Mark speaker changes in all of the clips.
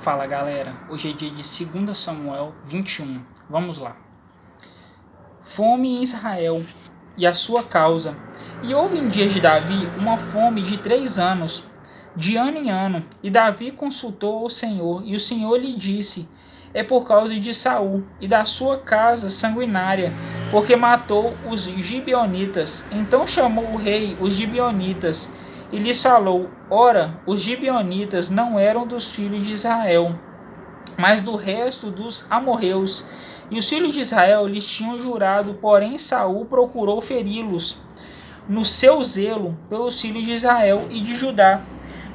Speaker 1: Fala galera, hoje é dia de 2 Samuel 21, vamos lá. Fome em Israel e a sua causa. E houve em dias de Davi uma fome de 3 anos, de ano em ano, e Davi consultou ao Senhor, e o Senhor lhe disse: é por causa de Saul e da sua casa sanguinária, porque matou os gibeonitas. Então chamou o rei os gibeonitas e lhes falou: ora, os gibeonitas não eram dos filhos de Israel, mas do resto dos amorreus. E os filhos de Israel lhes tinham jurado, porém Saul procurou feri-los no seu zelo pelos filhos de Israel e de Judá.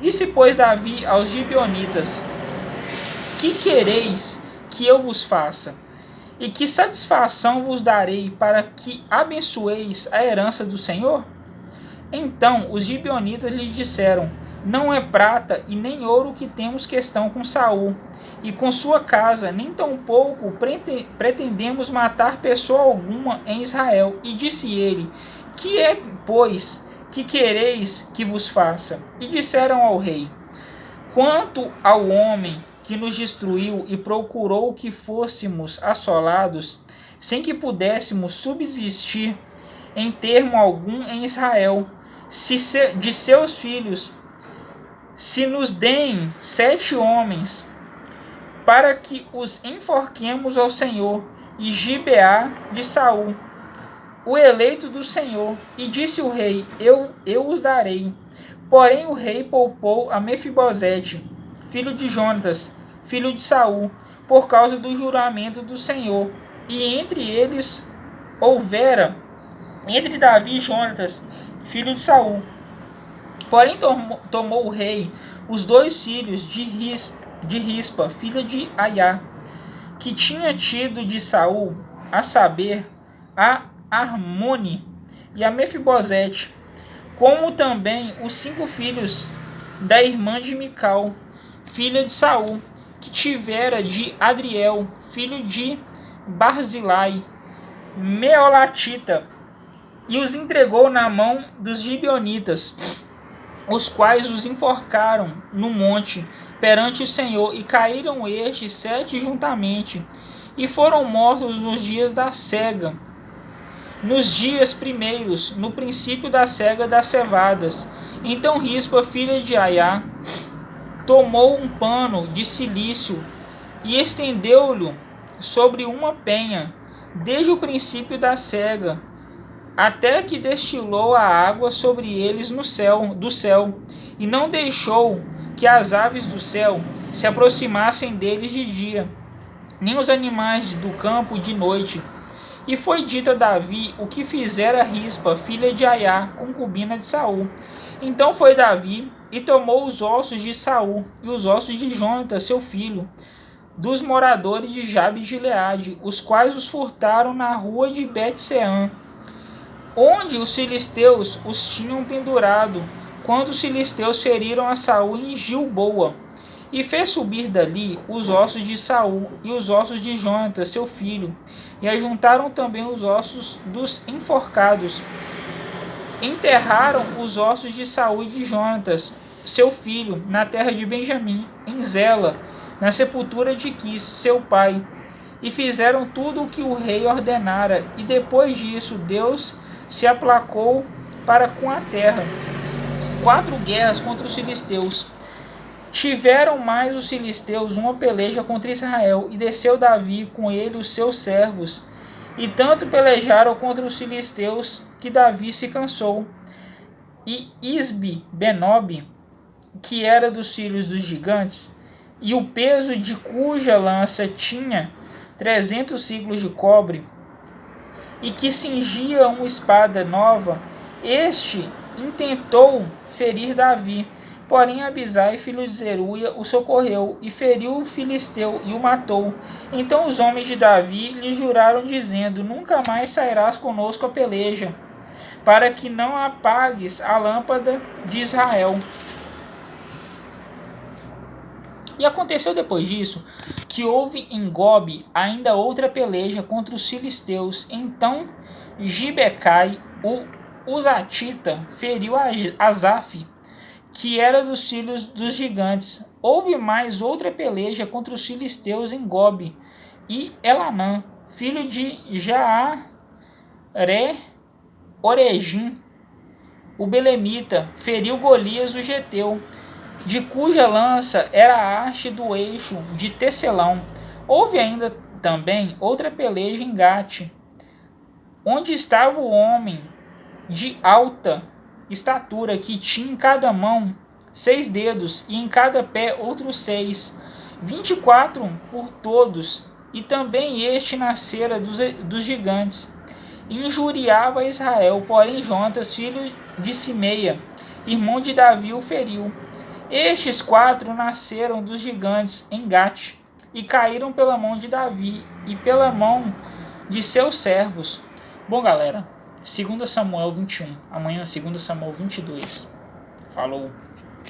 Speaker 1: Disse, pois, Davi aos gibeonitas: que quereis que eu vos faça? E que satisfação vos darei para que abençoeis a herança do Senhor? Então os gibeonitas lhe disseram: não é prata e nem ouro que temos questão com Saul e com sua casa, nem tampouco pretendemos matar pessoa alguma em Israel. E disse ele: que é, pois, que quereis que vos faça? E disseram ao rei: quanto ao homem que nos destruiu e procurou que fôssemos assolados, sem que pudéssemos subsistir em termo algum em Israel, de seus filhos, se nos deem 7 homens, para que os enforquemos ao Senhor, e Gibeá de Saul, o eleito do Senhor. E disse o rei: eu os darei. Porém o rei poupou a Mefibosete, filho de Jonatas, filho de Saul, por causa do juramento do Senhor. E entre eles houvera, entre Davi e Jonatas, filho de Saul. Porém tomou o rei os 2 filhos de Rispa, filha de Aiá, que tinha tido de Saul, a saber, a Armone e a Mefibosete, como também os 5 filhos da irmã de Mical, filha de Saul, que tivera de Adriel, filho de Barzilai, Meolatita, e os entregou na mão dos gibeonitas, os quais os enforcaram no monte perante o Senhor, e caíram estes 7 juntamente, e foram mortos nos dias da cega, nos dias primeiros, no princípio da cega das cevadas. Então Rispa, filha de Aiá, tomou um pano de cilício e estendeu-lhe sobre uma penha, desde o princípio da cega, até que destilou a água sobre eles do céu, e não deixou que as aves do céu se aproximassem deles de dia, nem os animais do campo de noite. E foi dito a Davi o que fizera Rispa, filha de Aiá, concubina de Saul. Então foi Davi e tomou os ossos de Saul e os ossos de Jonatas, seu filho, dos moradores de Jabes de Gileade, os quais os furtaram na rua de Bet-Sean, onde os filisteus os tinham pendurado, quando os filisteus feriram a Saul em Gilboa. E fez subir dali os ossos de Saul e os ossos de Jonatas, seu filho, e ajuntaram também os ossos dos enforcados. Enterraram os ossos de Saul e de Jonatas, seu filho, na terra de Benjamim, em Zela, na sepultura de Quis, seu pai. E fizeram tudo o que o rei ordenara, e depois disso Deus se aplacou para com a terra. 4 guerras contra os filisteus. Tiveram mais os filisteus uma peleja contra Israel, e desceu Davi com ele os seus servos, e tanto pelejaram contra os filisteus que Davi se cansou. E Isbi-Benob, que era dos filhos dos gigantes, e o peso de cuja lança tinha 300 ciclos de cobre, e que cingia uma espada nova, este intentou ferir Davi. Porém Abisai, filho de Zeruia, o socorreu, e feriu o filisteu e o matou. Então os homens de Davi lhe juraram, dizendo: nunca mais sairás conosco a peleja, para que não apagues a lâmpada de Israel. E aconteceu depois disso, que houve em Gobe ainda outra peleja contra os filisteus. Então Gibecai, o Uzatita, feriu Asaf, que era dos filhos dos gigantes. Houve mais outra peleja contra os filisteus em Gobe, e Elanã, filho de Jaare-Oregim, o belemita, feriu Golias o geteu, de cuja lança era a haste do eixo de tecelão. Houve ainda também outra peleja em Gate, onde estava o homem de alta estatura, que tinha em cada mão 6 dedos, e em cada pé outros 6, 24 por todos, e também este nascera dos gigantes. Injuriava Israel, porém Jonatas, filho de Simeia, irmão de Davi, o feriu. Estes 4 nasceram dos gigantes em Gate, e caíram pela mão de Davi e pela mão de seus servos. Bom, galera, 2 Samuel 21. Amanhã 2 Samuel 22. Falou!